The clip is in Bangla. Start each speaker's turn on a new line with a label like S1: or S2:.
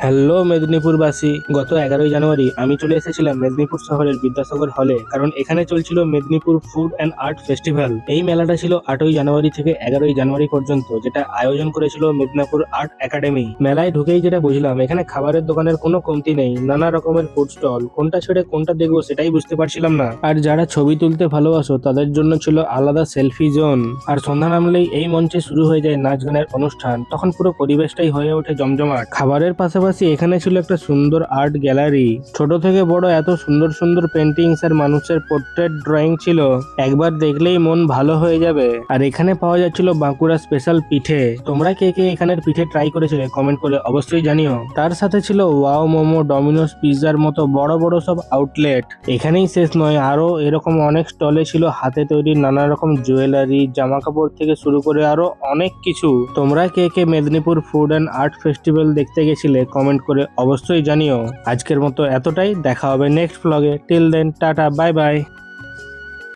S1: হ্যালো মেদিনীপুরবাসী, গত 11ই জানুয়ারি আমি চলে এসেছিলাম মেদিনীপুর শহরের বিদ্যাসাগর হলে, কারণ এখানে চলছিল Medinipur food and art festival. এই মেলাটা ছিল 8ই জানুয়ারি থেকে 11ই জানুয়ারি পর্যন্ত, যেটা আয়োজন করেছিল মেদিনীপুর আর্ট একাডেমি। মেলায় ঢুকেই যেটা বুঝলাম, এখানে খাবারের দোকানের কোনো কমতি নেই, নানা রকমের ফুড স্টল। কোনটা ছেড়ে কোনটা দেখবো সেটাই বুঝতে পারছিলাম না। আর যারা ছবি তুলতে ভালোবাসো তাদের জন্য ছিল আলাদা সেলফি জোন। আর সন্ধ্যা নামলেই এই মঞ্চে শুরু হয়ে যায় নাচ গানের অনুষ্ঠান, তখন পুরো পরিবেশটাই হয়ে ওঠে জমজমাট। খাবারের পাশাপাশি এখানে ছিল একটা সুন্দর আর্ট গ্যালারি, ছোট থেকে বড় এত সুন্দর সুন্দর পেন্টিংস আর মানুষের পোর্ট্রেট ড্রয়িং ছিল, একবার দেখলেই মন ভালো হয়ে যাবে। আর এখানে পাওয়া যাচ্ছিল বাঁকুড়া স্পেশাল পিঠে। তোমরা কে কে এখানের পিঠে ট্রাই করেছিলে কমেন্ট করে অবশ্যই জানিও। তার সাথে ছিল ওয়াও মোমো, ডমিনোস পিৎজার মতো বড় বড় সব আউটলেট। এখানেই শেষ নয়, আরো এরকম অনেক স্টলে ছিল হাতে তৈরি নানা রকম জুয়েলারি, জামা কাপড় থেকে শুরু করে আরো অনেক কিছু। তোমরা কে কে Medinipur food and art festival দেখতে গেছিলে কমেন্ট করে অবশ্যই জানিও। আজকের মতো এতটাই, দেখা হবে নেক্সট ব্লগে। Till then tata, bye by.